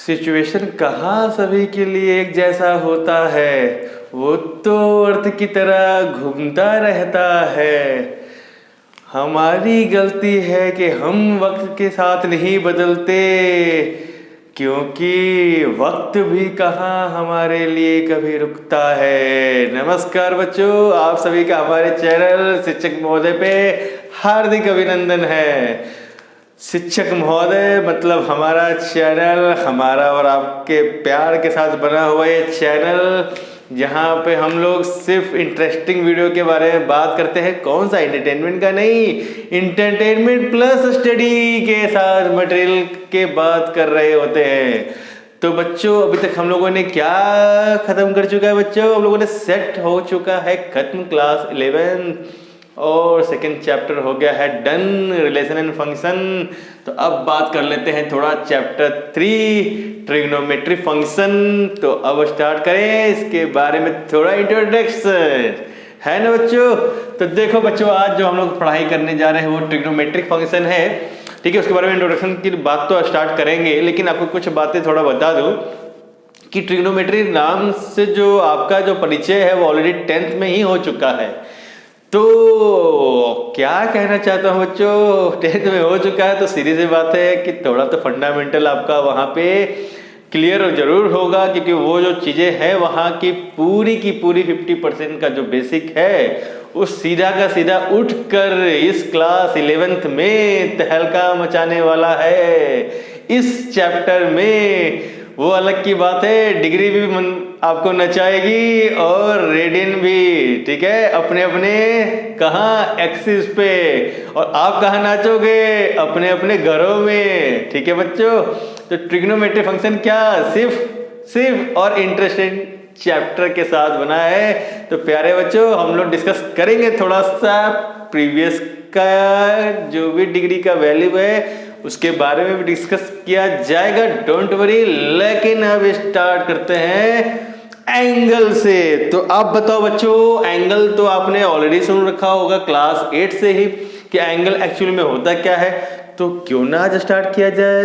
Situation कहाँ सभी के लिए एक जैसा होता है, वो तो अर्थ की तरह घूमता रहता है। हमारी गलती है कि हम वक्त के साथ नहीं बदलते, क्योंकि वक्त भी कहाँ हमारे लिए कभी रुकता है। नमस्कार बच्चों, आप सभी का हमारे चैनल शिक्षक महोदय पे हार्दिक अभिनंदन है। शिक्षक महोदय मतलब हमारा चैनल, हमारा और आपके प्यार के साथ बना हुआ ये चैनल, जहाँ पे हम लोग सिर्फ इंटरेस्टिंग वीडियो के बारे में बात करते हैं। कौन सा? एंटरटेनमेंट का नहीं, इंटरटेनमेंट प्लस स्टडी के साथ मटेरियल के बात कर रहे होते हैं। तो बच्चों, अभी तक हम लोगों ने क्या खत्म कर चुका है बच्चों? हम लोगों ने सेट हो चुका है खत्म क्लास 11 और सेकेंड चैप्टर हो गया है डन, रिलेशन एंड फंक्शन। तो अब बात कर लेते हैं थोड़ा चैप्टर 3 ट्रिग्नोमेट्री फंक्शन। तो अब स्टार्ट करें इसके बारे में थोड़ा इंट्रोडक्शन, है ना बच्चों? तो देखो बच्चों, आज जो हम लोग पढ़ाई करने जा रहे हैं वो ट्रिग्नोमेट्रिक फंक्शन है, ठीक है। उसके बारे में इंट्रोडक्शन की बात तो स्टार्ट करेंगे, लेकिन आपको कुछ बातें थोड़ा बता दूं कि ट्रिग्नोमेट्री नाम से जो आपका जो परिचय है वो ऑलरेडी 10th में ही हो चुका है। तो क्या कहना चाहता हूँ बच्चों, 10th में हो चुका है तो सीधी सी बात है कि थोड़ा तो फंडामेंटल आपका वहाँ पे क्लियर जरूर होगा, क्योंकि वो जो चीज़ें हैं वहाँ की पूरी 50% का जो बेसिक है उस सीधा का सीधा उठकर इस क्लास 11th में तहलका मचाने वाला है। इस चैप्टर में वो अलग की बात है, डिग्री भी आपको नचाएगी और रेडियन भी, ठीक है, अपने अपने कहाँ एक्सिस पे, और आप कहाँ नाचोगे? अपने अपने घरों में, ठीक है बच्चों। तो ट्रिग्नोमेट्री फंक्शन क्या सिर्फ और इंटरेस्टिंग चैप्टर के साथ बना है। तो प्यारे बच्चों, हम लोग डिस्कस करेंगे थोड़ा सा प्रीवियस का जो भी डिग्री का वैल्यू है उसके बारे में भी डिस्कस किया जाएगा, डोंट वरी। लेकिन अब स्टार्ट करते हैं एंगल से। तो आप बताओ बच्चों, एंगल तो आपने ऑलरेडी सुन रखा होगा क्लास 8 से ही कि एंगल एक्चुअली में होता क्या है। तो क्यों ना आज स्टार्ट किया जाए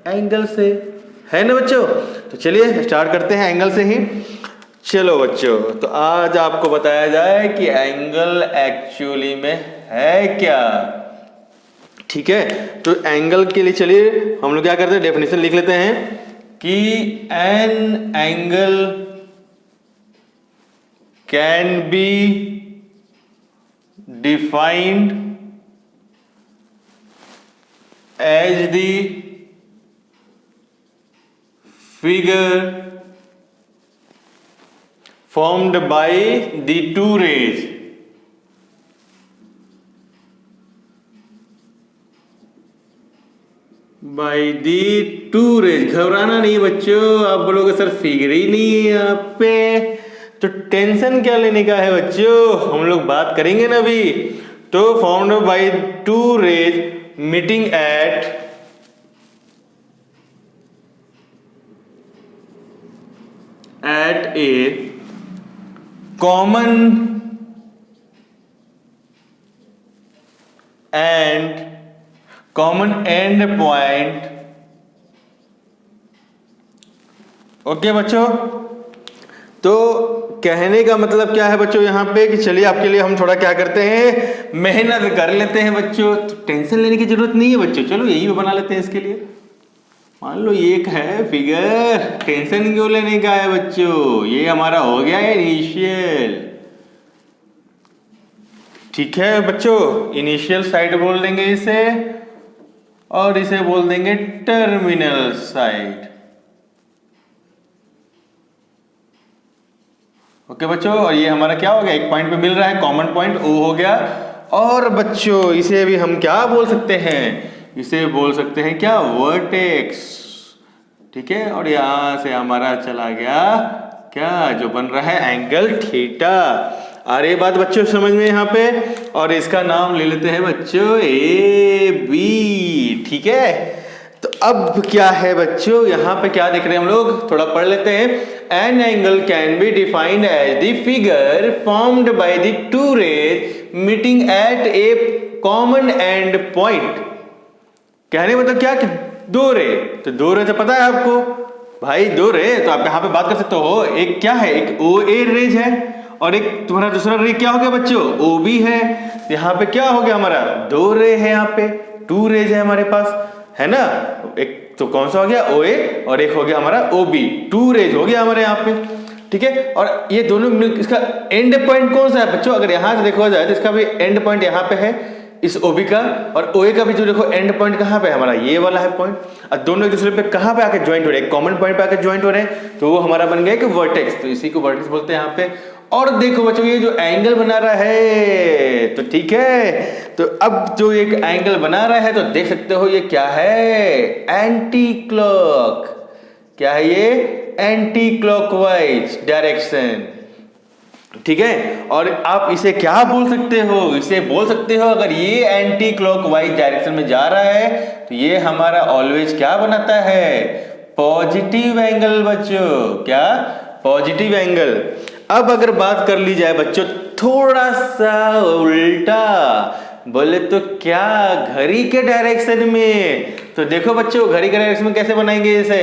एंगल से, है ना बच्चों? तो चलिए स्टार्ट करते हैं एंगल से ही। चलो बच्चों, तो आज आपको बताया जाए कि एंगल एक्चुअली में है क्या, ठीक है। तो एंगल के लिए चलिए हम लोग क्या करते हैं, डेफिनेशन लिख लेते हैं कि an angle can be defined as the figure formed by the two rays घबराना नहीं बच्चों, आप बोलोगे सर फिगर ही नहीं है यहाँ पे, तो टेंशन क्या लेने का है बच्चों, हम लोग बात करेंगे ना अभी। तो formed by two rays meeting at a common end point। Okay बच्चों, तो कहने का मतलब क्या है बच्चों यहाँ पे कि चलिए आपके लिए हम थोड़ा क्या करते हैं, मेहनत कर लेते हैं बच्चों। तो टेंशन लेने की जरूरत नहीं है बच्चों, चलो यही बना लेते हैं इसके लिए। मान लो ये एक है फिगर, टेंशन क्यों लेने का है बच्चों, ये हमारा हो गया है इनिशियल, ठीक है बच्चों। इनिशियल साइड बोल देंगे इसे, और इसे बोल देंगे टर्मिनल साइड। ओके बच्चों, और ये हमारा क्या हो गया, एक पॉइंट पे मिल रहा है, कॉमन पॉइंट ओ हो गया। और बच्चों इसे भी हम क्या बोल सकते हैं, इसे बोल सकते हैं क्या, वर्टेक्स, ठीक है। और यहां से हमारा चला गया क्या, जो बन रहा है एंगल थीटा। आ रही बात बच्चों समझ में यहाँ पे? और इसका नाम ले लेते हैं बच्चों ए बी, ठीक है। तो अब क्या है बच्चों, यहाँ पे क्या देख रहे हैं हम लोग, थोड़ा पढ़ लेते हैं। An angle can be defined as the figure formed by the two rays meeting at a common end point. कहने मतलब क्या कि दो रे, तो दो रे तो पता है आपको भाई, दो रे तो आप यहाँ पे बात कर सकते हो। एक क्या है, एक ओ ए रेज है और एक तुम्हारा दूसरा रे क्या हो गया बच्चों, ओ बी है। यहाँ पे क्या हो गया हमारा, दो रे है, यहाँ पे टू रेज है हमारे पास, है ना। एक तो कौन सा हो गया, ओ ए, और एक हो गया हमारा ओ बी, टू रेज हो गया हमारे यहाँ पे, ठीक है। और ये दोनों मिल, इसका एंड पॉइंट कौन सा है बच्चों, अगर यहाँ से देखा जाए तो इसका भी एंड पॉइंट यहाँ पे है इस OB का, और OA का भी जो देखो एंड पॉइंट कहाँ पे है हमारा, ये वाला है पॉइंट। और दोनों एक दूसरे पे कहाँ पे आके ज्वाइंट हो रहे हैं, कॉमन पॉइंट पे आके ज्वाइंट हो रहे हैं, तो वो हमारा बन गया कि वर्टेक्स, तो इसी को वर्टेक्स बोलते हैं यहाँ पे। और देखो बच्चों ये जो एंगल बना रहा है, तो ठीक है, तो अब जो एक एंगल बना रहा है तो देख सकते हो ये क्या है, एंटी क्लॉक। क्या है ये, एंटी क्लॉकवाइज डायरेक्शन, ठीक है। और आप इसे क्या बोल सकते हो, इसे बोल सकते हो अगर ये एंटी क्लॉकवाइज डायरेक्शन में जा रहा है तो ये हमारा ऑलवेज क्या बनाता है, पॉजिटिव एंगल बच्चों, क्या, पॉजिटिव एंगल। अब अगर बात कर ली जाए बच्चों थोड़ा सा उल्टा, बोले तो क्या, घड़ी के डायरेक्शन में, तो देखो बच्चों घड़ी के डायरेक्शन में कैसे बनाएंगे इसे,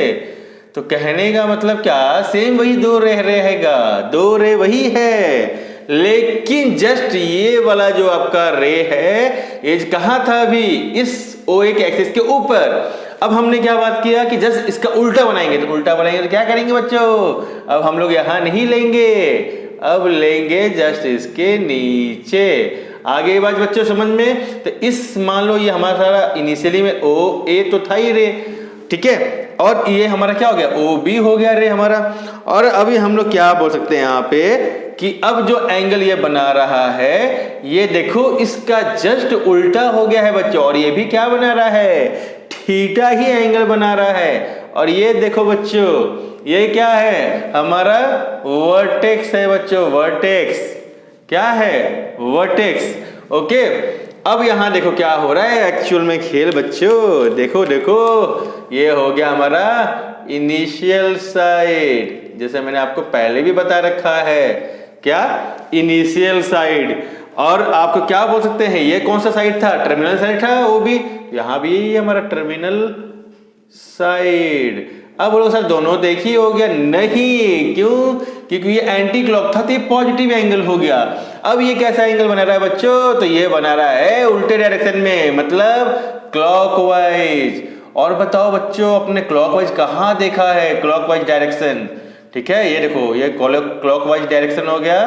तो कहने का मतलब क्या, सेम वही दो रे रहेगा, दो रे वही है, लेकिन जस्ट ये वाला जो आपका रे है ये कहाँ था अभी, इस OA के एक्सिस के ऊपर। अब हमने क्या बात किया कि जस्ट इसका उल्टा बनाएंगे, तो उल्टा बनाएंगे तो क्या करेंगे बच्चों, अब हम लोग यहाँ नहीं लेंगे, अब लेंगे जस्ट इसके नीचे। आगे बात बच्चों समझ में, तो इस मान लो ये हमारा सारा इनिशियली में OA तो था ही रे, ठीक है, और ये हमारा क्या हो गया, OB हो गया रे हमारा। और अभी हम लोग क्या बोल सकते हैं यहाँ पे कि अब जो एंगल ये बना रहा है ये देखो इसका जस्ट उल्टा हो गया है बच्चों, और ये भी क्या बना रहा है, थीटा ही एंगल बना रहा है। और ये देखो बच्चों ये क्या है, हमारा वर्टेक्स है बच्चों, वर्टेक्स, क्या है, वर्टेक्स, ओके। अब यहां देखो क्या हो रहा है एक्चुअल में खेल बच्चों, देखो देखो ये हो गया हमारा इनिशियल साइड, जैसे मैंने आपको पहले भी बता रखा है, क्या, इनिशियल साइड। और आपको क्या बोल सकते हैं, ये कौन सा साइड था, टर्मिनल साइड था, वो भी यहां भी यही हमारा टर्मिनल साइड। अब बोलो सर दोनों देखी हो गया, नहीं, क्यों, क्योंकि ये एंटी क्लॉक था तो ये पॉजिटिव एंगल हो गया। अब ये कैसा एंगल बना रहा है बच्चों, तो ये बना रहा है उल्टे डायरेक्शन में, मतलब क्लॉकवाइज। और बताओ बच्चों अपने क्लॉकवाइज कहाँ देखा है, क्लॉकवाइज डायरेक्शन, ठीक है, ये देखो ये क्लॉकवाइज डायरेक्शन हो गया,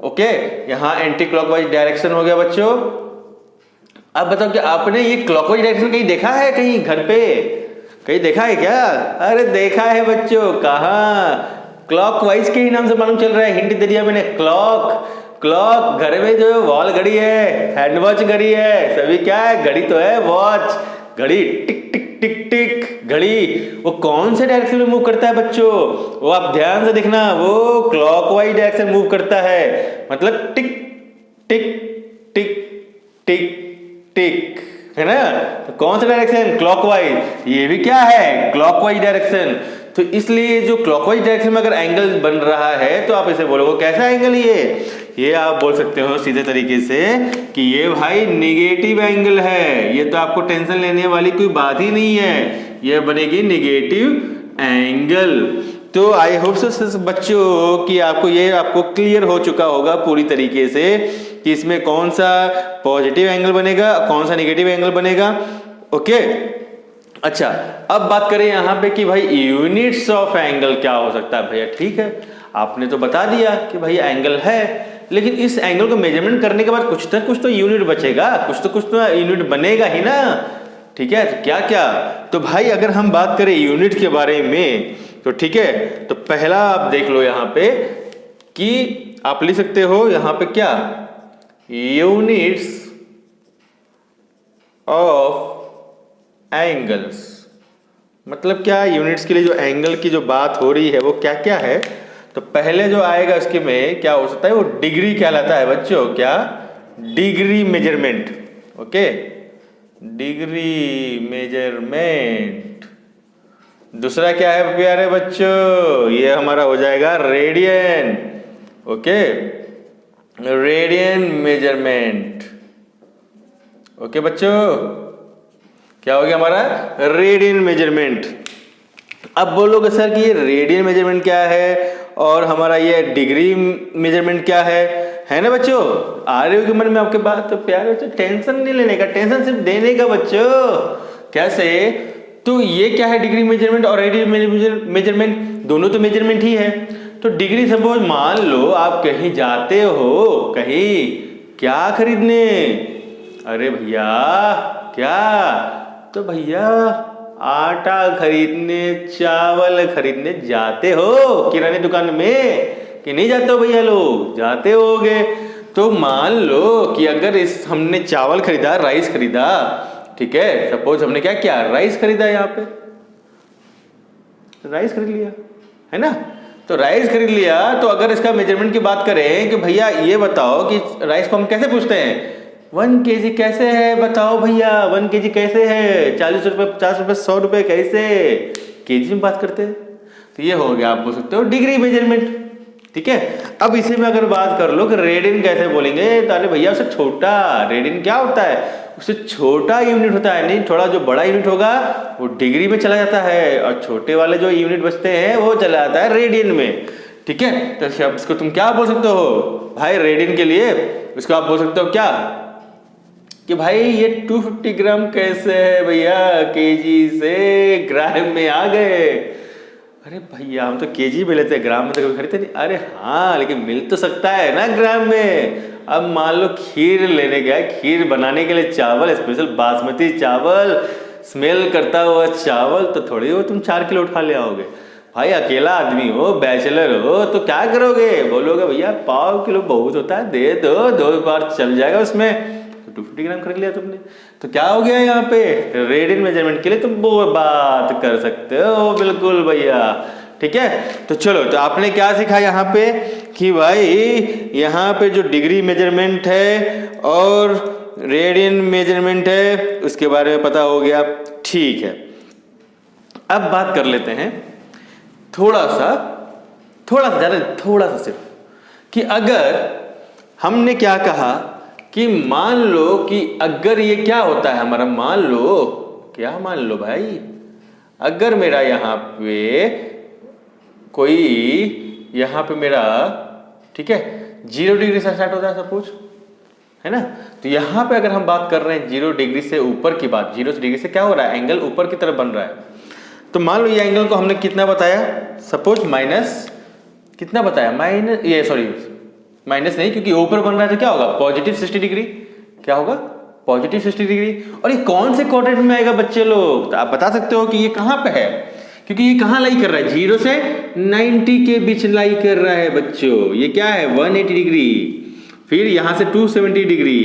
ओके, यहाँ एंटी क्लॉकवाइज डायरेक्शन हो गया बच्चों। अब बताओ कि आपने ये क्लॉकवाइज डायरेक्शन कहीं देखा है, कहीं घर पे कहीं देखा है क्या, अरे देखा है बच्चों, कहाँ, क्लॉकवाइज के ही नाम से मालूम चल रहा है, हिंट दे दिया मैंने, क्लॉक, क्लॉक घर में जो वॉल घड़ी है, हैंड वॉच घड़ी है, सभी क्या है, घड़ी तो है, वॉच घड़ी, टिक टिक टिक टिक घड़ी, वो कौन से डायरेक्शन में मूव करता है बच्चों, वो आप ध्यान से देखना, वो क्लॉकवाइज डायरेक्शन मूव करता है, मतलब टिक टिक टिक टिक टिक, है ना, तो कौन सा डायरेक्शन, क्लॉकवाइज, ये भी क्या है, क्लॉकवाइज डायरेक्शन। तो इसलिए जो क्लॉकवाइज डायरेक्शन में अगर एंगल बन रहा है तो आप इसे बोलोगे कैसा एंगल, ये आप बोल सकते हो सीधे तरीके से कि ये भाई निगेटिव एंगल है, ये तो आपको टेंशन लेने वाली कोई बात ही नहीं है, ये बनेगी निगेटिव एंगल। तो आई होप सो बच्चों कि आपको क्लियर हो चुका होगा पूरी तरीके से कि इसमें कौन सा पॉजिटिव एंगल बनेगा, कौन सा निगेटिव एंगल बनेगा, ओके। अच्छा अब बात करें यहाँ पे कि भाई यूनिट्स ऑफ एंगल क्या हो सकता है भैया, ठीक है, आपने तो बता दिया कि भाई एंगल है, लेकिन इस एंगल को मेजरमेंट करने के बाद कुछ तो यूनिट बचेगा, कुछ तो यूनिट बनेगा ही ना, ठीक है, तो क्या क्या, तो भाई अगर हम बात करें यूनिट के बारे में तो ठीक है, तो पहला आप देख लो यहाँ पे कि आप लिख सकते हो यहाँ पे क्या, यूनिट्स ऑफ एंगल्स, मतलब क्या, यूनिट्स के लिए जो एंगल की जो बात हो रही है वो क्या क्या है, तो पहले जो आएगा उसके में क्या हो सकता है, वो डिग्री कहलाता है बच्चों, क्या, degree measurement, okay, degree measurement. दूसरा क्या है प्यारे बच्चों, ये हमारा हो जाएगा radian, okay, radian measurement, okay बच्चों। क्या हो गया हमारा रेडियन मेजरमेंट। अब बोलोगे सर कि ये रेडियन मेजरमेंट क्या है और हमारा ये डिग्री मेजरमेंट क्या है ना बच्चों? आ रहे हो कि मन में आपके बात? तो प्यारे बच्चों टेंशन नहीं लेने का, टेंशन सिर्फ देने का बच्चों। कैसे? तो ये क्या है डिग्री मेजरमेंट और रेडियन मेजरमेंट, दोनों तो मेजरमेंट ही है। तो डिग्री सपोज मान लो आप कहीं जाते हो, कहीं क्या खरीदने, अरे भैया क्या, तो भैया आटा खरीदने, चावल खरीदने जाते हो किराने दुकान में कि नहीं जाते हो भैया? लोग जाते होगे। तो मान लो कि अगर इस हमने चावल खरीदा, राइस खरीदा, ठीक है, सपोज हमने क्या किया, राइस खरीदा, यहाँ पे राइस खरीद लिया, है ना? तो राइस खरीद लिया, तो अगर इसका मेजरमेंट की बात करें कि भैया ये बताओ कि राइस को हम कैसे पूछते हैं, 1 kg कैसे है बताओ भैया, 1 kg कैसे है, 40 रुपये, 50 रुपये, 100 रुपये, कैसे केजी में बात करते हैं। तो ये हो गया, आप बोल सकते हो डिग्री मेजरमेंट, ठीक है। अब इसी में अगर बात कर लो कि रेडियन कैसे बोलेंगे, तो अरे भैया उससे छोटा, रेडियन क्या होता है, उससे छोटा यूनिट होता है, नहीं थोड़ा जो बड़ा यूनिट होगा वो डिग्री में चला जाता है और छोटे वाले जो यूनिट बचते हैं वो चला जाता है रेडियन में, ठीक है। तो इसको तुम क्या बोल सकते हो भाई रेडियन के लिए? इसको आप बोल सकते हो क्या कि भाई ये 250 ग्राम कैसे है भैया, केजी से ग्राम में आ गए। अरे भैया हम तो केजी में लेते हैं, ग्राम में तो कभी खरीदते नहीं। अरे हाँ लेकिन मिल तो सकता है ना ग्राम में। अब मान लो खीर लेने गया, खीर बनाने के लिए चावल, स्पेशल बासमती चावल, स्मेल करता हुआ चावल, तो थोड़ी वो तुम 4 किलो उठा ले आओगे। भाई अकेला आदमी हो, बैचलर हो, तो क्या करोगे, बोलोगे भैया 1/4 किलो बहुत होता है, दे दो, 2 बार चल जाएगा उसमें। 250 ग्राम खरीद लिया तुमने, तो क्या हो गया यहाँ पे रेडियन मेजरमेंट के लिए तुम वो बात कर सकते हो, बिल्कुल भैया, ठीक है। तो चलो, तो आपने क्या सीखा यहाँ पे कि भाई यहाँ पे जो डिग्री मेजरमेंट है और रेडियन मेजरमेंट है उसके बारे में पता हो गया, ठीक है। अब बात कर लेते हैं थोड़ा सा सिर्फ कि अगर हमने क्या कहा कि मान लो कि अगर ये क्या होता है हमारा, मान लो भाई, अगर मेरा यहाँ पे कोई, यहाँ पे मेरा, ठीक है, 0 डिग्री से स्टार्ट होता है सपोज, है ना। तो यहाँ पे अगर हम बात कर रहे हैं 0 डिग्री से ऊपर की बात, 0 डिग्री से क्या हो रहा है, एंगल ऊपर की तरफ बन रहा है। तो मान लो ये एंगल को हमने कितना बताया, सपोज माइनस, कितना बताया, माइनस नहीं, क्योंकि ऊपर बन रहा है तो क्या होगा, पॉजिटिव 60 डिग्री, क्या होगा, पॉजिटिव 60 डिग्री। और ये कौन से क्वाड्रेंट में आएगा बच्चे लोग, तो आप बता सकते हो कि ये कहाँ पे है, क्योंकि ये कहाँ लाई कर रहा है, 0 से 90 के बीच लाई कर रहा है बच्चों। ये क्या है 180 डिग्री, फिर यहाँ से 270 डिग्री,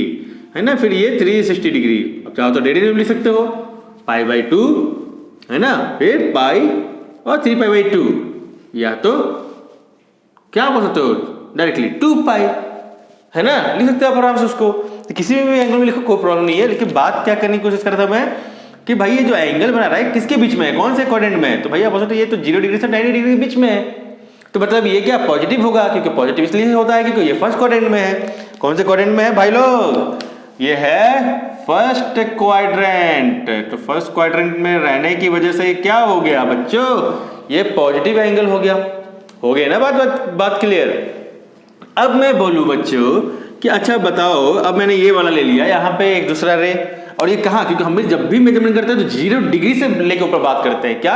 है ना, फिर ये 360 डिग्री। अब चाहो तो रेडियन में लिख सकते हो, π/2, है ना, फिर पाई और 3π/2, या तो क्या बोल सकते हो डायरेक्टली 2 पाई, है ना, लिख सकते हो आप आराम से उसको। तो किसी भी एंगल में लिखो, कोई प्रॉब्लम नहीं है। लेकिन बात क्या करने की कोशिश कर रहा था मैं कि भाई ये जो एंगल बना रहा है किसके बीच में है, कौन से क्वाड्रेंट में है। तो भैया बोल सकते ये तो 0 डिग्री से 90 डिग्री के बीच में है, तो मतलब ये क्या पॉजिटिव होगा, क्योंकि पॉजिटिव इसलिए होता है क्योंकि ये फर्स्ट क्वाड्रेंट में है। कौन से क्वाड्रेंट में है भाई लोग, ये है फर्स्ट क्वाड्रेंट। तो फर्स्ट क्वाड्रेंट में रहने की वजह से क्या हो गया बच्चों, ये पॉजिटिव एंगल हो गया ना, बात क्लियर। अब मैं बोलूं बच्चों कि अच्छा बताओ, अब मैंने ये वाला ले लिया, यहाँ पे एक दूसरा रे, और ये कहाँ, क्योंकि हम जब भी मेजरमेंट करते हैं तो 0 डिग्री से लेके ऊपर बात करते हैं, क्या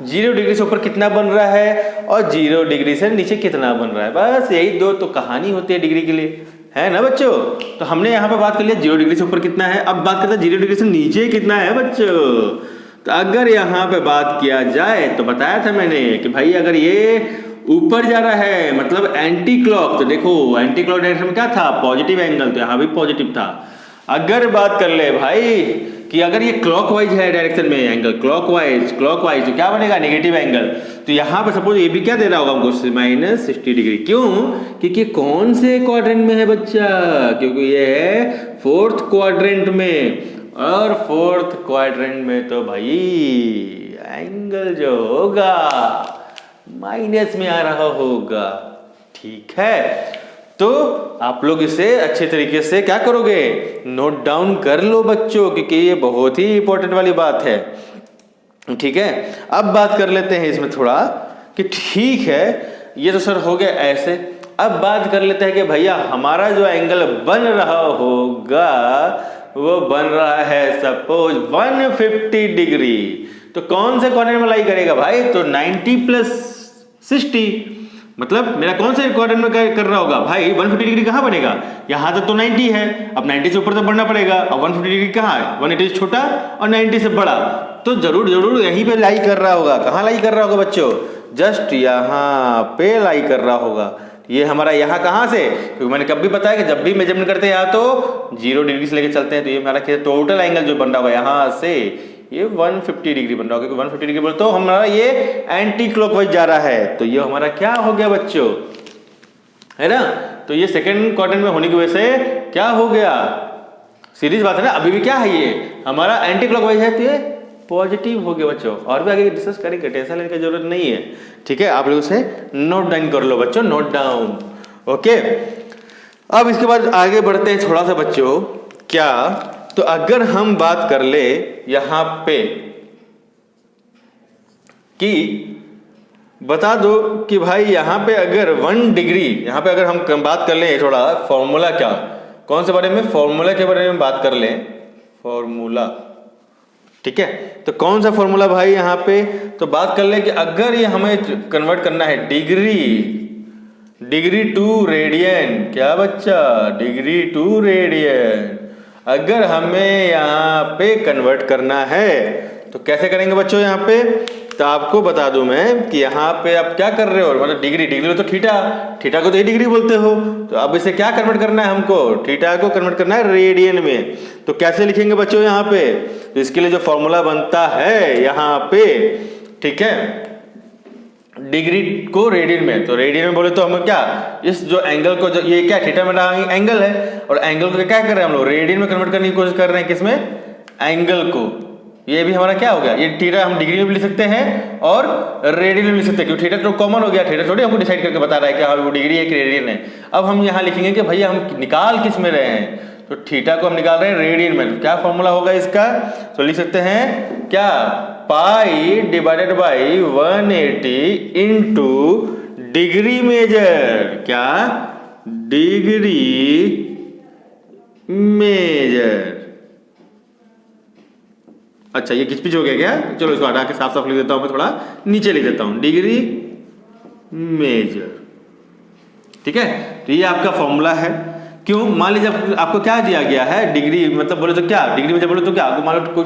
0 डिग्री से ऊपर कितना बन रहा है और 0 डिग्री से नीचे कितना बन रहा है, बस यही 2 तो कहानी होती है डिग्री के लिए, है ना बच्चों। तो हमने यहाँ पे बात कर लिया 0 डिग्री से ऊपर कितना है, अब बात करते हैं 0 डिग्री से नीचे कितना है बच्चों। तो अगर यहाँ पे बात किया जाए तो बताया था मैंने कि भाई अगर ये ऊपर जा रहा है मतलब एंटी क्लॉक, तो देखो एंटी क्लॉक डायरेक्शन में क्या था, पॉजिटिव एंगल, तो यहाँ भी पॉजिटिव था। अगर बात कर ले भाई कि अगर ये क्लॉकवाइज है डायरेक्शन में एंगल, क्लॉकवाइज तो क्या बनेगा, नेगेटिव एंगल। तो यहाँ पे सपोज ये भी क्या दे रहा होगा हमको, -60 डिग्री। क्यों, क्योंकि कौन से क्वाड्रेंट में है बच्चा, क्योंकि ये है 4th क्वाड्रेंट में, और 4th क्वाड्रेंट में तो भाई एंगल जो होगा माइनस में आ रहा होगा, ठीक है। तो आप लोग इसे अच्छे तरीके से क्या करोगे, नोट डाउन कर लो बच्चों, क्योंकि ये बहुत ही इंपॉर्टेंट वाली बात है। ठीक है, अब बात कर लेते हैं इसमें थोड़ा कि ठीक है ये तो सर हो गया ऐसे। अब बात कर लेते हैं कि भैया हमारा जो एंगल बन रहा होगा वो बन रहा है सपोज 150 डिग्री। तो कौन से कॉर्नर में लाई करेगा भाई, तो 90 प्लस 60, मतलब मेरा कौन से क्वाड्रेंट में कर रहा होगा भाई, 150 डिग्री कहाँ बनेगा, यहाँ तक तो 90 है, अब 90 से ऊपर तो बढ़ना पड़ेगा। अब 150 डिग्री कहाँ है, 180 से छोटा और 90 से बड़ा, तो जरूर जरूर यहीं पे लाई कर रहा होगा। कहाँ लाई कर रहा होगा बच्चों, जस्ट यहाँ पे लाई कर रहा होगा। ये हमारा यहाँ कहाँ से, क्योंकि मैंने कभी बताया कि जब भी मेजरमेंट करते हैं यहाँ तो 0 डिग्री से लेके चलते हैं, तो ये हमारा टोटल एंगल जो बन रहा होगा यहाँ से ये 150 डिग्री बन रहा होगा, क्योंकि 150 डिग्री बोल तो हमारा ये एंटी क्लॉकवाइज जा रहा है, तो ये हमारा क्या हो गया बच्चों, है ना। तो ये सेकंड क्वाड्रेंट में होने की वजह से क्या हो गया, सीरीज बात है ना, अभी भी क्या है ये हमारा एंटी क्लॉकवाइज है, तो ये पॉजिटिव हो गया बच्चों। और भी आगे डिस्कस करेंगे, टेंशन लेने की जरूरत नहीं है। ठीक है, आप लोग उसे नोट डाउन कर लो बच्चों, नोट डाउन। ओके, अब इसके बाद आगे बढ़ते हैं थोड़ा सा बच्चों। क्या, तो अगर हम बात कर ले यहां पे कि बता दो कि भाई यहां पे अगर 1 डिग्री, यहां पे अगर हम बात कर लें थोड़ा फॉर्मूला, क्या कौन से बारे में, फॉर्मूला के बारे में बात कर लें, फॉर्मूला। ठीक है, तो कौन सा फॉर्मूला भाई यहां पे, तो बात कर लें कि अगर ये हमें कन्वर्ट करना है डिग्री टू रेडियन, क्या बच्चा, डिग्री टू रेडियन अगर हमें यहाँ पे कन्वर्ट करना है तो कैसे करेंगे बच्चों यहाँ पे, तो आपको बता दूं मैं कि यहाँ पे आप क्या कर रहे हो, मतलब डिग्री तो थीटा को तो ये डिग्री बोलते हो, तो अब इसे क्या कन्वर्ट करना है हमको, थीटा को कन्वर्ट करना है रेडियन में। तो कैसे लिखेंगे बच्चों यहाँ पे, तो इसके लिए जो फॉर्मूला बनता है यहाँ पे, ठीक है, डिग्री को रेडियन में, तो रेडियन में बोले तो हम क्या, इस जो एंगल को, जो ये क्या थीटा में एंगल है, और एंगल को क्या कर रहे हैं हम लोग, रेडियन में कन्वर्ट करने की कोशिश कर रहे हैं, किसमें, एंगल को। ये भी हमारा क्या हो गया, ये थीटा हम डिग्री में भी लिख सकते हैं और रेडियन में भी लिख सकते हैं, क्योंकि थीटा तो कॉमन हो गया, थीटा थोड़ी हमको डिसाइड करके बता रहा है कि हाँ वो डिग्री है कि रेडियन है। अब हम यहाँ लिखेंगे कि भैया हम निकाल किस में रहे हैं, तो थीटा को हम निकाल रहे हैं रेडियन में। क्या फॉर्मूला होगा इसका, तो लिख सकते हैं क्या, pi divided by 180 into degree measure, क्या, डिग्री मेजर। अच्छा ये घिचपिच हो गया क्या, चलो इसको हटा के साफ साफ लिख देता हूं, मैं थोड़ा नीचे लिख देता हूं, डिग्री मेजर। ठीक है, तो ये आपका फॉर्मूला है। क्यों, मान लीजिए आपको क्या दिया गया है, डिग्री मतलब बोले तो क्या, डिग्री में जब बोले तो क्या, आपको मान लो कोई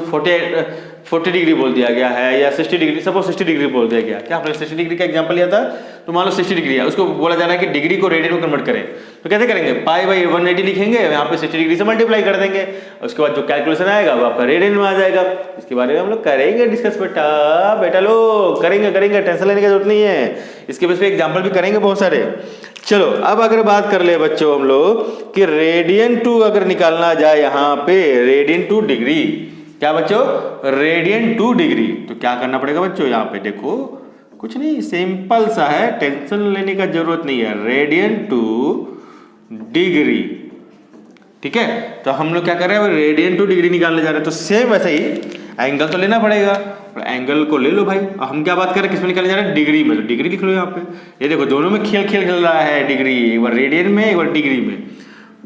40 डिग्री बोल दिया गया है, या 60 डिग्री, सपोज 60 डिग्री बोल दिया गया, क्या आपने 60 डिग्री का एग्जांपल लिया था, तो मान लो 60 डिग्री है, उसको बोला जा रहा है कि डिग्री को रेडियन में कन्वर्ट करें, तो कैसे करेंगे, पाई बाई 180 लिखेंगे, यहाँ पे 60 डिग्री से मल्टीप्लाई कर देंगे, उसके बाद जो कैलकुलेशन आएगा वो आपका रेडियन में आ जाएगा। इसके बारे में हम लोग करेंगे डिस्कस, बेटा लोग करेंगे, टेंशन लेने की जरूरत नहीं है, इसके बेस पे एग्जाम्पल भी करेंगे बहुत सारे। चलो अब अगर बात कर ले बच्चों हम लोग कि रेडियन टू अगर निकालना जाए यहाँ पे, रेडियन टू डिग्री, क्या बच्चों, रेडियन टू डिग्री, तो क्या करना पड़ेगा बच्चों, यहाँ पे देखो कुछ नहीं, सिंपल सा है, टेंशन लेने का जरूरत नहीं है, रेडियन टू डिग्री। ठीक है, तो हम लोग क्या कर रहे हैं, रेडियन टू डिग्री निकालने जा रहे हैं, तो सेम वैसे ही एंगल तो लेना पड़ेगा, एंगल को ले लो भाई। हम क्या बात कर रहे हैं, किसमें निकालने जा रहे हैं, डिग्री में, तो डिग्री लिख लो यहाँ पे। ये देखो दोनों में खेल रहा है डिग्री, एक बार रेडियन में एक बार डिग्री में,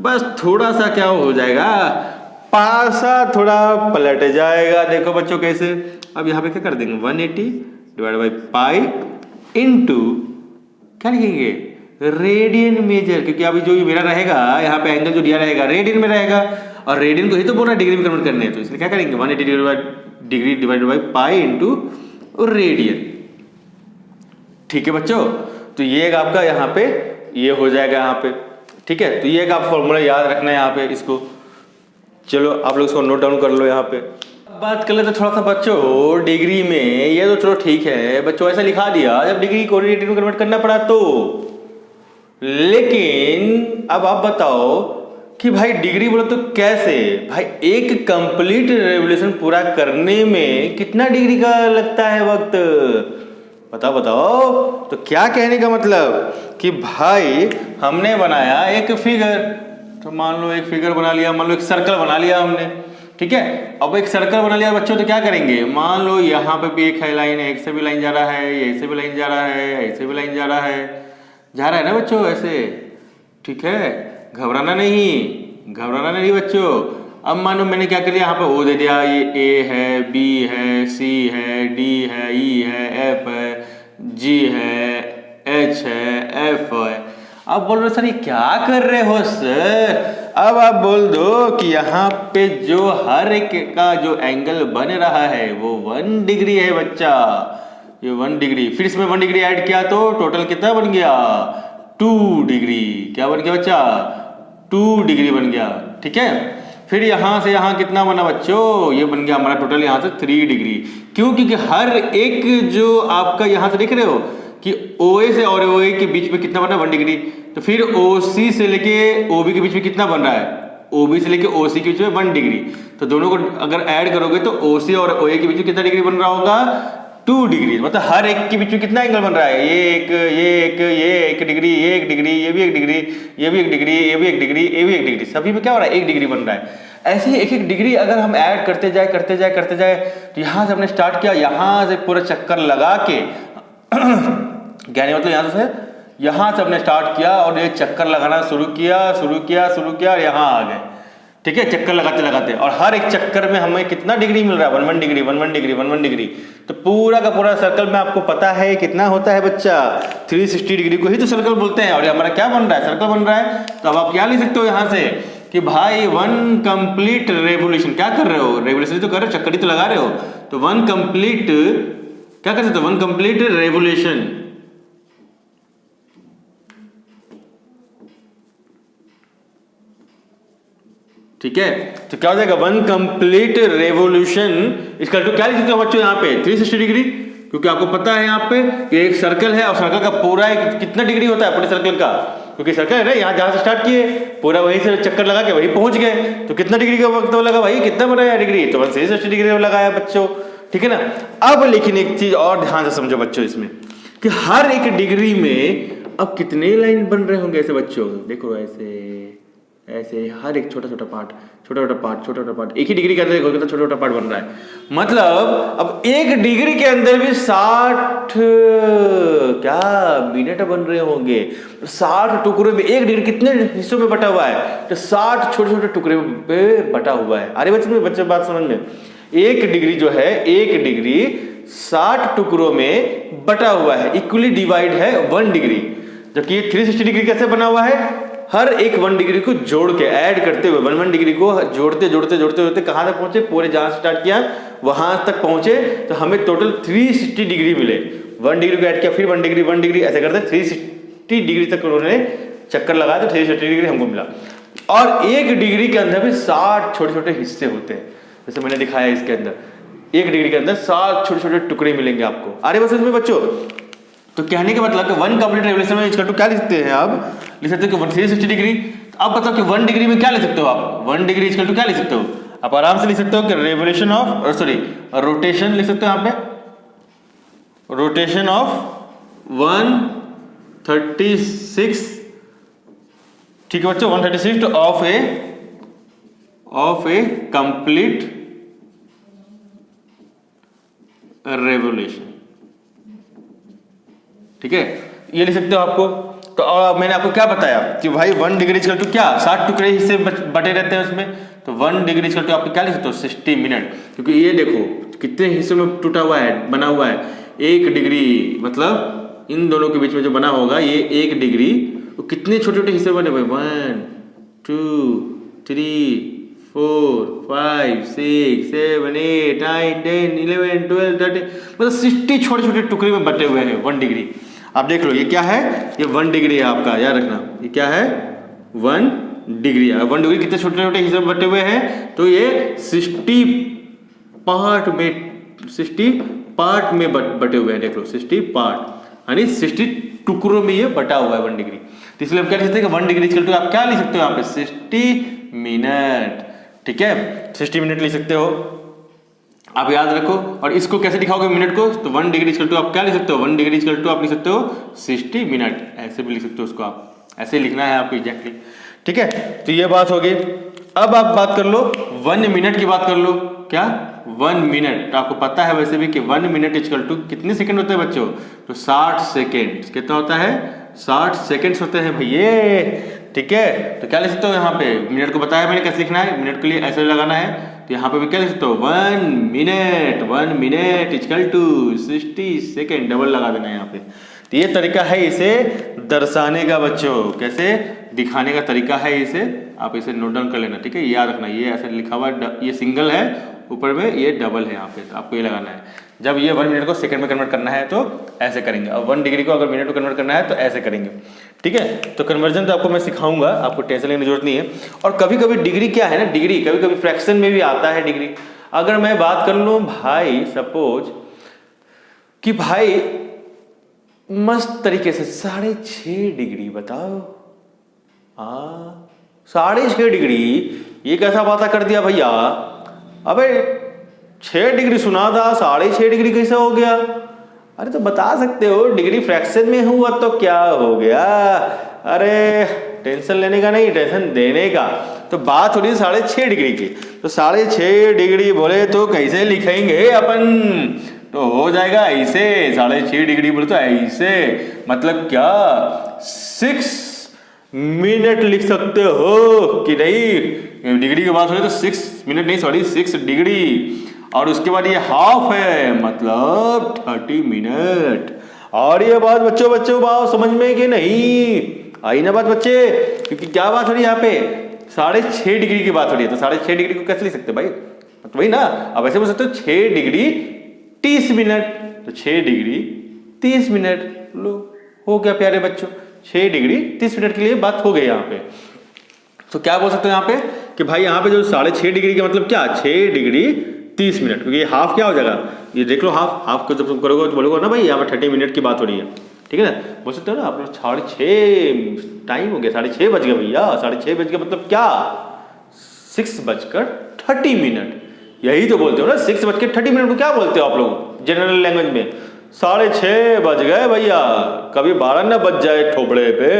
बस थोड़ा सा क्या हो जाएगा, पासा थोड़ा पलट जाएगा। देखो बच्चों कैसे, अब यहाँ पे क्या कर देंगे, 180 डिवाइड बाई पाई इंटू क्या लिखेंगे, रेडियन मेजर, क्योंकि अभी जो मेरा रहेगा यहाँ पे एंगल जो दिया रहेगा रेडियन में रहेगा, और रेडियन को ही तो बोल रहा है डिग्री में कन्वर्ट करने हैं, तो इसलिए क्या करेंगे 180 degree divided by pi into radian. ठीक है बच्चों, तो ये एक आपका यहाँ पे ये हो जाएगा यहाँ पे। ठीक है, तो ये एक आप फॉर्मूला याद रखना है यहाँ पे इसको। चलो आप लोग इसको नोट डाउन कर लो यहाँ पे। बात कर लेते थोड़ा सा बच्चों डिग्री में, ये तो चलो ठीक है बच्चों, ऐसा लिखा दिया, जब डिग्री को रेडियन में कन्वर्ट करना पड़ा तो, लेकिन अब आप बताओ कि भाई डिग्री बोलो तो कैसे, भाई एक कंप्लीट रेवोल्यूशन पूरा करने में कितना डिग्री का लगता है वक्त, बताओ बताओ। तो क्या कहने का मतलब कि भाई हमने बनाया एक फिगर, तो मान लो एक फिगर बना लिया, मान लो एक सर्कल बना लिया हमने, ठीक है। अब एक सर्कल बना लिया बच्चों, तो क्या करेंगे, मान लो यहाँ पे भी एक है लाइन है, एक से भी लाइन जा रहा है, ऐसे भी लाइन जा रहा है, ऐसे भी लाइन जा रहा है, जा रहा है ना बच्चों ऐसे, ठीक है। घबराना नहीं बच्चों। अब मानो मैंने क्या कर दिया, यहाँ पे ओ दे दिया, ये ए है, बी है, सी है, डी है, ई है, एफ है, जी है, एच है, एफ है। अब बोल रहे सर ये क्या कर रहे हो सर। अब आप बोल दो कि यहाँ पे जो हर एक का जो एंगल बन रहा है वो 1 डिग्री है बच्चा, ये 1 डिग्री। फिर इसमें 1 डिग्री ऐड किया तो टोटल कितना बन गया, 2 डिग्री। क्या बन गया बच्चा, 2 डिग्री बन गया, ठीक है। फिर यहाँ से यहाँ कितना बना बच्चों, ये बन गया हमारा टोटल यहाँ से 3 डिग्री। क्यों, क्योंकि हर एक जो आपका यहाँ से देख रहे हो कि OA से और OA के बीच में कितना बना, 1 डिग्री। तो फिर OC से लेके OB के बीच में कितना बन रहा है, OB से लेके OC के बीच में 1 डिग्री। तो दोनों को अगर ऐड करोगे तो OC और OA के बीच में कितना डिग्री बन रहा होगा, 2 डिग्री। मतलब हर एक के बीच में कितना एंगल बन रहा है, ये एक डिग्री, ये 1 डिग्री, ये भी 1 डिग्री, ये भी 1 डिग्री, ये भी 1 डिग्री, ये भी 1 डिग्री, सभी में क्या हो रहा है, 1 डिग्री बन रहा है। ऐसे ही एक डिग्री अगर हम ऐड करते जाए तो यहाँ से हमने स्टार्ट किया, यहाँ से पूरा चक्कर लगा के कहने मतलब यहाँ से हमने स्टार्ट किया और ये चक्कर लगाना शुरू किया और यहाँ आ गए, ठीक है। चक्कर लगाते और हर एक चक्कर में हमें कितना डिग्री मिल रहा है, 1 डिग्री, 1 डिग्री, 1 डिग्री। तो पूरा का पूरा सर्कल में आपको पता है कितना होता है बच्चा, 360 डिग्री को ही तो सर्कल बोलते हैं। और ये हमारा क्या बन रहा है, सर्कल बन रहा है। तो अब आप क्या लिख सकते हो यहाँ से कि भाई 1 कंप्लीट रेवोल्यूशन, क्या कर रहे हो, रेवोल्यूशन तो कर रहे हो, चक्कर ही तो लगा रहे हो। तो 1 कंप्लीट क्या कर सकते हो, 1 कंप्लीट रेवोल्यूशन, ठीक है। तो क्या हो जाएगा, 1 कंप्लीट रेवोल्यूशन इसका तो क्या लिख सकते हो बच्चों यहाँ पे 360 डिग्री, क्योंकि आपको पता है यहाँ पे कि एक सर्कल है और सर्कल का पूरा एक कितना डिग्री होता है पूरे सर्कल का, क्योंकि सर्कल है ना, यहाँ जहां से स्टार्ट किए पूरा वहीं से चक्कर लगा के वहीं पहुंच गए। तो कितना डिग्री का वक्त लगा भाई, कितना बनाया डिग्री, तो 160 डिग्री लगाया बच्चों, ठीक है ना। अब लेकिन एक चीज और ध्यान से समझो बच्चों इसमें कि हर एक डिग्री में अब कितने लाइन बन रहे होंगे ऐसे बच्चों, देखो ऐसे हर एक छोटा छोटा पार्ट एक ही डिग्री के अंदर छोटा छोटा पार्ट बन रहा है। मतलब अब 1 डिग्री के अंदर भी 60 क्या मिनट बन रहे होंगे। 60 टुकड़े में 1 डिग्री कितने हिस्सों में बटा हुआ है, तो 60 छोटे छोटे टुकड़े में बटा हुआ है। अरे बच्चे बात समझ में, 1 डिग्री जो है 1 डिग्री 60 टुकड़ों में बटा हुआ है, इक्वली डिवाइड है 1 डिग्री। जबकि 360 डिग्री कैसे बना हुआ है, हर एक 1 डिग्री को जोड़ के ऐड करते हुए 1 डिग्री को जोड़ते कहां तक पहुंचे, पूरे जहां से स्टार्ट किया वहां तक पहुंचे। तो हमें टोटल 360 डिग्री मिले। 1 डिग्री को ऐड किया, फिर 1 डिग्री ऐसे करते 360 डिग्री तक उन्होंने चक्कर लगाया, तो 360 डिग्री हमको मिला। और 1 डिग्री के अंदर भी 60 छोटे छोटे हिस्से होते हैं, जैसे मैंने दिखाया इसके अंदर 1 डिग्री के अंदर 60 छोटे छोटे टुकड़े मिलेंगे आपको। अरे बस इसमें बच्चों, तो कहने का मतलब कि 1 कंप्लीट रेवोल्यूशन में इसका तो क्या लिख सकते हैं, आप लिख सकते हो कि 360 डिग्री। तो आप बताओ कि 1 डिग्री में क्या लिख सकते हो आप, 1 डिग्री इसका तो क्या लिख सकते हो, आप आराम से लिख सकते हो कि रेवोल्यूशन ऑफ रोटेशन लिख सकते हो यहाँ पे, रोटेशन ऑफ 136, ठीक है बच्चों, 136 ऑफ ए कंप्लीट रेवोल्यूशन, ठीक है, ये लिख सकते हो आपको। तो और मैंने आपको क्या बताया कि भाई 1 डिग्री इक्वल टू क्या, 60 टुकड़े हिस्से बटे रहते हैं उसमें। तो 1 डिग्री इक्वल टू आप क्या लिख सकते हो, 60 मिनट, क्योंकि ये देखो कितने हिस्सों में टूटा हुआ है, बना हुआ है। 1 डिग्री मतलब इन दोनों के बीच में जो बना होगा ये 1 डिग्री, वो कितने छोटे छोटे हिस्से बने हुए, 1 2 3 4 5 6 7 8 9 10 11 12 13, मतलब 60 छोटे छोटे टुकड़े में बटे हुए हैं 1 डिग्री। आप देख लो ये क्या है, ये 1 डिग्री है आपका, याद रखना ये क्या है, 1 डिग्री है। 1 डिग्री कितने छोटे छोटे हिस्से में बटे हुए हैं, तो ये 60 पार्ट में बटे हुए हैं। देख लो 60 पार्ट यानी 60 टुकड़ों में ये बटा हुआ है 1 डिग्री। तो इसलिए हम क्या लिख सकते हैं कि 1 डिग्री इक्वल टू आप क्या लिख सकते हो यहाँ पे 60 मिनट, ठीक है, 60 मिनट लिख सकते हो। आप याद रखो। और इसको कैसे दिखाओगे मिनट को, तो 1 डिग्री इक्वल टू आप क्या लिख सकते हो, 1 डिग्री इक्वल टू आप लिख सकते हो 60 मिनट, ऐसे भी लिख सकते हो उसको, आप ऐसे लिखना है आपको एग्जैक्टली। ठीक है, तो ये बात हो गई। अब आप बात कर लो 1 मिनट की बात कर लो। क्या 1 मिनट, तो आपको पता है वैसे भी कि 1 मिनट इक्वल टू कितने सेकंड होते हैं बच्चों, तो 60 सेकेंड। कितना होता है, 60 सेकेंड्स होते हैं भैया। ठीक है, तो क्या लिख सकते हो यहाँ पे, मिनट को बताया मैंने कैसे लिखना है, मिनट के लिए ऐसे लगाना है, तो यहाँ पे भी क्या लिख सकते हो 1 minute equal to 60 second, double लगा देना है यहाँ पे। तो ये तरीका है इसे दर्शाने का बच्चों, कैसे दिखाने का तरीका है इसे, आप इसे नोट डाउन कर लेना। ठीक है, याद रखना, ये ऐसे लिखा हुआ, ये सिंगल है, ऊपर में ये डबल है यहाँ पे, तो आपको ये लगाना है। जब ये 1 मिनट को सेकंड में कन्वर्ट करना है तो ऐसे करेंगे, और 1 डिग्री को अगर मिनट में कन्वर्ट करना है तो ऐसे करेंगे। ठीक है, तो कन्वर्जन तो आपको मैं सिखाऊंगा, आपको टेंशन लेने की जरूरत नहीं है। और कभी कभी डिग्री क्या है ना, डिग्री कभी कभी फ्रैक्शन में भी आता है डिग्री। अगर मैं बात कर लूँ भाई, सपोज कि भाई मस्त तरीके से 6.5 डिग्री, बताओ 6.5 डिग्री, ये कैसा बात कर दिया भैया। अबे 6 डिग्री सुना था, 6.5 डिग्री कैसे हो गया। अरे तो बता सकते हो डिग्री फ्रैक्शन में हुआ तो क्या हो गया। अरे टेंशन लेने का नहीं, टेंशन देने का। तो बात हो रही है 6.5 डिग्री की, तो 6.5 डिग्री बोले तो कैसे लिखेंगे अपन, तो हो जाएगा ऐसे, 6.5 डिग्री बोले तो ऐसे, मतलब क्या 6 मिनट लिख सकते हो कि नहीं। डिग्री की बात हो रही तो 6 मिनट नहीं, सॉरी 6 डिग्री, और उसके बाद ये हाफ है, मतलब 30 मिनट। और ये बात बच्चों बात समझ में कि नहीं आई ना बात बच्चे, क्योंकि क्या बात हो रही है यहाँ पे 6.5 डिग्री की बात हो रही है। तो 6.5 डिग्री को कैसे लिख सकते भाई, तो वही ना, अब ऐसे बोल सकते हो 6 डिग्री 30 मिनट, तो 6 डिग्री 30 मिनट लो, हो गया प्यारे बच्चों, 6 डिग्री 30 मिनट के लिए बात हो गई यहाँ पे। तो क्या बोल सकते हो यहाँ पे कि भाई यहाँ पे जो 6.5 डिग्री का मतलब क्या, 6 डिग्री 30 मिनट, क्योंकि हाफ क्या हो जाएगा, ये देख लो हाफ को जब तुम करोगे तो बोलोगे ना भाई यहाँ पे 30 मिनट की बात हो रही है। ठीक है ना, बोल सकते हो ना आप लोग 6:30 टाइम हो गया, 6:30 बज गया भैया, 6:30 बज गया मतलब क्या 6:30, यही तो बोलते हो ना, 6:30 को क्या बोलते हो आप लोग जनरल लैंग्वेज में, 6:30 बज गए भैया, कभी 12 ना बज जाए ठोपड़े पे,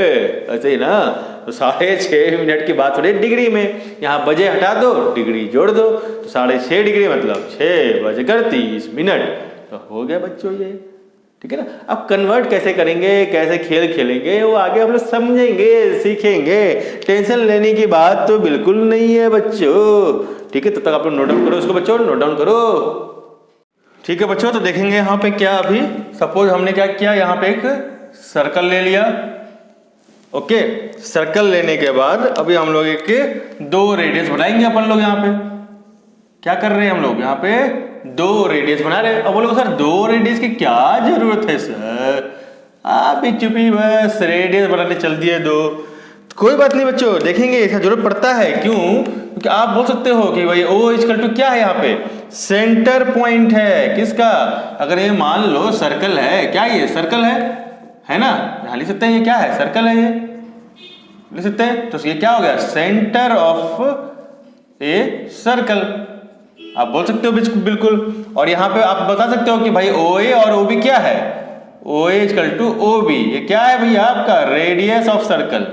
ऐसे ही ना। तो 6.5 मिनट की बात हो रही है डिग्री में, यहाँ बजे हटा दो डिग्री जोड़ दो, तो 6.5 डिग्री मतलब 6:30 मिनट, तो हो गया बच्चों ये। ठीक है ना, अब कन्वर्ट कैसे करेंगे, कैसे खेल खेलेंगे, वो आगे हम लोग समझेंगे सीखेंगे, टेंशन लेने की बात तो बिल्कुल नहीं है बच्चों। ठीक है, तब तक आप लोग नोट डाउन करो इसको बच्चों, नोट डाउन करो। ठीक है बच्चों, तो देखेंगे यहाँ पे क्या, अभी सपोज हमने क्या किया, यहाँ पे एक सर्कल ले लिया। ओके, सर्कल लेने के बाद अभी हम लोग एक 2 रेडियस बनाएंगे अपन लोग। यहाँ पे क्या कर रहे हैं हम लोग, यहाँ पे 2 रेडियस बना रहे हैं। अब बोलोगे सर 2 रेडियस की क्या जरूरत है सर, आप ही चुपी बस रेडियस बनाने चल दिए 2। कोई बात नहीं बच्चों, देखेंगे इसका जरूरत पड़ता है, क्यों, क्योंकि आप बोल सकते हो कि भाई O इक्वल टू क्या है, यहाँ पे सेंटर पॉइंट है किसका, अगर ये मान लो सर्कल है, क्या ये सर्कल है ना, यहाँ लिख सकते हैं ये क्या है, सर्कल है, ये लिख सकते हैं। तो ये क्या हो गया, सेंटर ऑफ ए सर्कल, आप बोल सकते हो बिल्कुल। और यहाँ पे आप बता सकते हो कि भाई OA और OB क्या है, OA इक्वल टू OB, ये क्या है भैया आपका radius of circle,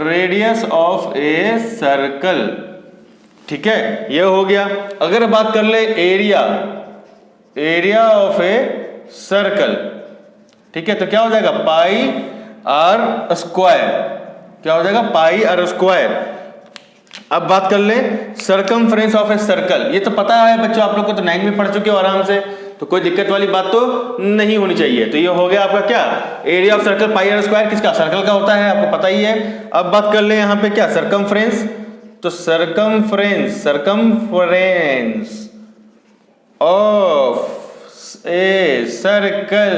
radius of a circle. ठीक है, ये हो गया। अगर बात कर ले एरिया ऑफ ए सर्कल, ठीक है, तो क्या हो जाएगा पाई आर स्क्वायर, क्या हो जाएगा पाई आर स्क्वायर। अब बात कर ले सरकमफ्रेंस ऑफ ए सर्कल, ये तो पता है बच्चों आप लोग को, तो 9 में पढ़ चुके हो आराम से, तो कोई दिक्कत वाली बात तो नहीं होनी चाहिए। तो ये हो गया आपका क्या, area of circle pi r square, किसका, सर्कल का होता है, आपको पता ही है। अब बात कर ले यहाँ पे क्या, सरकमफ्रेंस, तो सरकमफ्रेंस ऑफ ए सर्कल,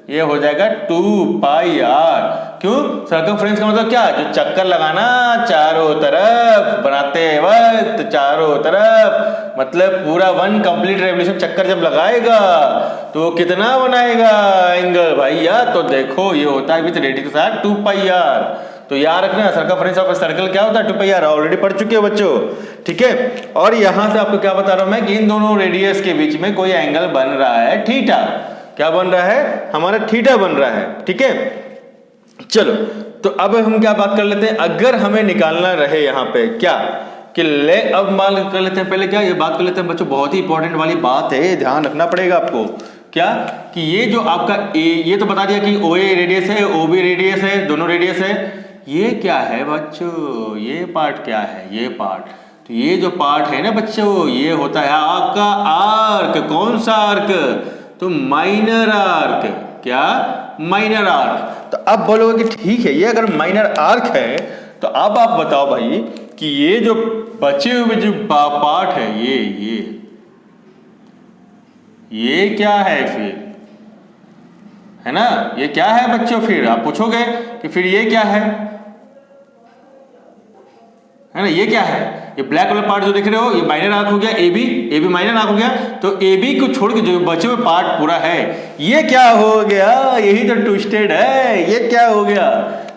ये हो जाएगा 2 पाई आर। क्यों, सरकमफ्रेंस का मतलब क्या, जो चक्कर लगाना चारों तरफ बनाते वक्त, चारों तरफ मतलब पूरा 1 कंप्लीट रेवोल्यूशन चक्कर जब लगाएगा तो कितना बनाएगा एंगल भैया, तो देखो ये होता है विद रेडियस के साथ 2 पाई आर। तो याद रखना सर्कमफ्रेंस ऑफ सर्कल क्या होता है 2 पाई r, ऑलरेडी पढ़ चुके हो बच्चों, ठीक है। और यहां से आपको क्या बता रहा हूं मैं कि इन दोनों रेडियस के बीच में कोई एंगल बन रहा है थीटा। क्या बन रहा है? हमारा थीटा बन रहा है, ठीक है। चलो तो अब हम क्या बात कर लेते हैं, अगर हमें निकालना रहे यहाँ पे क्या कि अब मान कर लेते हैं, पहले क्या ये बात कर लेते हैं बच्चों, बहुत ही इंपॉर्टेंट वाली बात है, ध्यान रखना पड़ेगा आपको। क्या कि ये जो आपका ए, ये तो बता दिया कि ओ ए रेडियस है, ओ बी रेडियस है, दोनों रेडियस है। ये क्या है बच्चों? ये पार्ट क्या है? ये पार्ट, तो ये जो पार्ट है ना बच्चों, ये होता है आपका आर्क। कौन सा आर्क? तो माइनर आर्क। क्या? Minor arc. तो अब बोलोगे कि ठीक है, ये अगर माइनर आर्क है तो अब आप बताओ भाई कि ये जो बचे हुए जो पार्ट है, ये क्या है फिर? है ना, ये क्या है बच्चों? फिर आप पूछोगे कि फिर ये क्या है ना, ये क्या है? ये ब्लैक वाला पार्ट जो देख रहे हो, ये माइनर आर्क हो गया, ए बी माइनर आर्क हो गया। तो ए बी को छोड़ के जो बचे हुए पार्ट पूरा है, ये क्या हो गया? यही तो ट्विस्टेड है। ये क्या हो गया?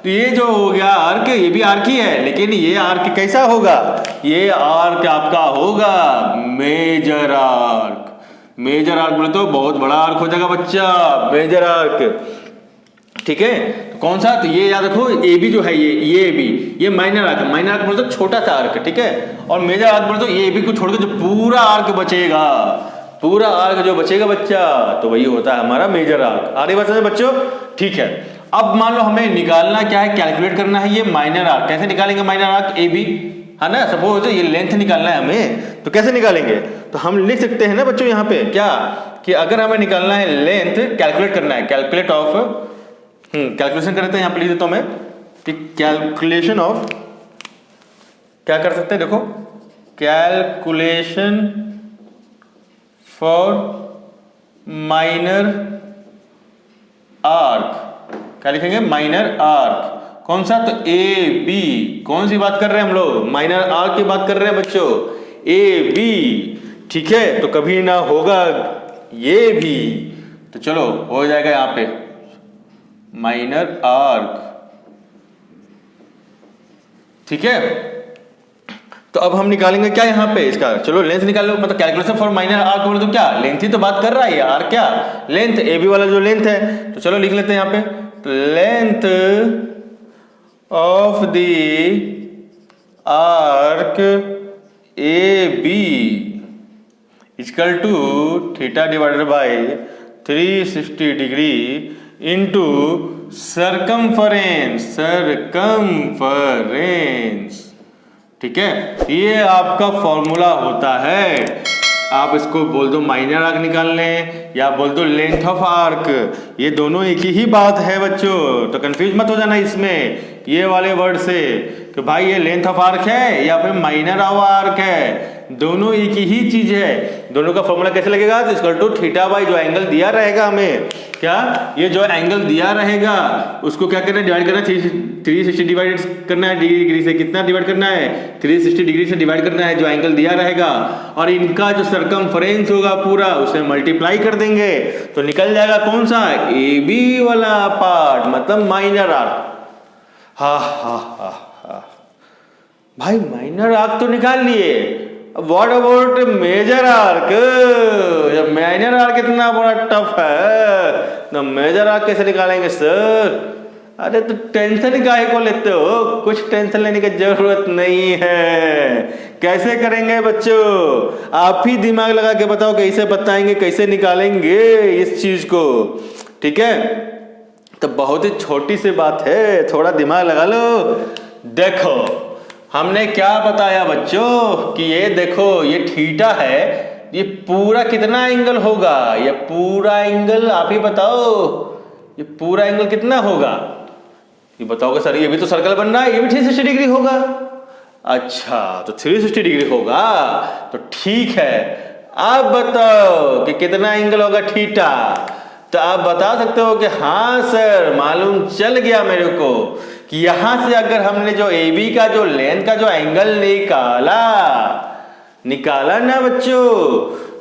तो ये जो हो गया आर्क, ये भी आर्क ही है, लेकिन ये आर्क कैसा होगा? ये आर्क आपका होगा मेजर आर्क। मेजर आर्क बोले तो बहुत बड़ा आर्क हो जाएगा बच्चा, मेजर आर्क, ठीक है। तो कौन सा? तो ये याद रखो, ए बी जो है ये ए बी, ये माइनर आर्क। माइनर आर्क बोले तो छोटा सा आर्क, ठीक है। और मेजर आर्क बोले तो ये ए बी को छोड़कर जो पूरा आर्क बचेगा, पूरा आर्क जो बचेगा बच्चा, तो वही होता है हमारा मेजर आर्क। आ रही बात समझ बच्चों? ठीक है। अब मान लो हमें निकालना क्या है, कैलकुलेट करना है ये माइनर आर्क। कैसे निकालेंगे माइनर आर्क? ए बी है ना, सपोज ये लेंथ निकालना है हमें, तो कैसे निकालेंगे? तो हम लिख सकते हैं ना बच्चों यहाँ पे क्या कि अगर हमें निकालना है लेंथ, कैलकुलेट करना है, कैलकुलेट ऑफ, कैलकुलेशन करते हैं, यहाँ पे लिख देता हूं मैं कि कैलकुलेशन ऑफ, क्या कर सकते हैं देखो, कैलकुलेशन फॉर माइनर आर्क। क्या लिखेंगे? Minor arc. कौन सा? तो ए बी। कौन सी बात कर रहे हैं हम लोग? माइनर आर्क की बात कर रहे हैं बच्चों, ए बी, ठीक है। तो कभी ना होगा ये भी, तो चलो हो जाएगा यहाँ पे माइनर आर्क, ठीक है। तो अब हम निकालेंगे क्या यहाँ पे इसका, चलो लेंथ निकाल लो, मतलब कैलकुलेशन फॉर माइनर आर्क बोले तो क्या लेंथ ही तो बात कर रहा है, आर्क क्या लेंथ, ए बी वाला जो लेंथ है। तो चलो लिख लेते हैं यहाँ पे, तो length of the arc A B equal to theta divided by 360 degree into circumference, ठीक है। ये आपका फॉर्मूला होता है। आप इसको बोल दो माइनर आर्क निकालने या बोल दो लेंथ ऑफ आर्क, ये दोनों एक ही बात है बच्चों। तो कंफ्यूज मत हो जाना इसमें ये वाले वर्ड से कि भाई ये लेंथ ऑफ आर्क है या फिर माइनर ऑफ आर्क है, दोनों एक ही चीज है। दोनों का फॉर्मूला कैसे लगेगा? तो इक्वल टू थीटा बाई जो एंगल दिया रहेगा हमें, क्या ये जो एंगल दिया रहेगा उसको क्या करना है? डिवाइड करना है, 360 डिवाइड करना है डिग्री से। कितना डिवाइड करना है? 360 डिग्री से डिवाइड करना है जो एंगल दिया रहेगा, और इनका जो सरकमफ्रेंस होगा पूरा उसे मल्टीप्लाई कर देंगे तो निकल जाएगा कौन सा? ए बी वाला पार्ट, मतलब माइनर आर्क। हा हा हा हा भाई माइनर आर्क तो निकाल लिए, what about major arc? Minor arc इतना बड़ा टफ है, तो मेजर आर्क कैसे निकालेंगे सर? अरे तो टेंशन काहे को लेते हो? कुछ टेंशन लेने की जरूरत नहीं है। कैसे करेंगे बच्चों? आप ही दिमाग लगा के बताओ, कैसे बताएंगे, कैसे निकालेंगे इस चीज को, ठीक है। तो बहुत ही छोटी सी बात है, थोड़ा दिमाग लगा लो। देखो हमने क्या बताया बच्चों कि ये देखो ये थीटा है, ये पूरा कितना एंगल होगा? ये पूरा एंगल आप ही बताओ, ये पूरा एंगल कितना होगा? ये बताओगे सर ये भी तो सर्कल बन रहा है, ये भी 360 डिग्री होगा। अच्छा तो 360 डिग्री होगा, तो ठीक है। आप बताओ कि कितना एंगल होगा थीटा? तो आप बता सकते हो कि हाँ सर मालूम चल गया मेरे को कि यहां से अगर हमने जो ए बी का जो लेंथ का जो एंगल निकाला ना बच्चों,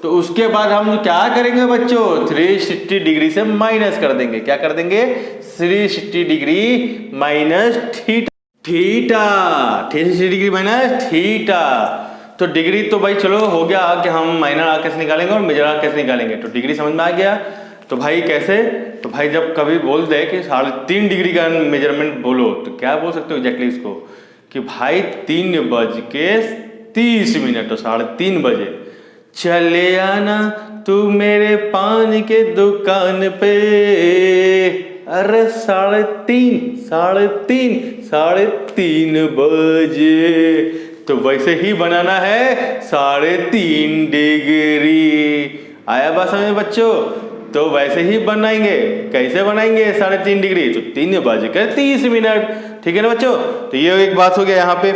तो उसके बाद हम क्या करेंगे बच्चों? 360 डिग्री से माइनस कर देंगे। क्या कर देंगे? 360 degree minus theta. Theta, 360 degree minus theta. तो डिग्री तो भाई चलो हो गया कि हम माइनर आर्क कैसे निकालेंगे और मेजर आर्क कैसे निकालेंगे, तो डिग्री समझ में आ गया। तो भाई कैसे, तो भाई जब कभी बोल दे कि 3.5 डिग्री का मेजरमेंट बोलो तो क्या बोल सकते हो एग्जैक्टली इसको कि भाई 3:30 तो 3:30 बजे चले आना तू मेरे पान के दुकान पे। अरे 3:30 बजे, तो वैसे ही बनाना है 3.5 डिग्री। आया बात समझ में बच्चों? तो वैसे ही बनाएंगे, कैसे बनाएंगे 3.5 डिग्री, तो 3:30 ठीक है ना बच्चों? तो ये एक बात हो गया यहाँ पे।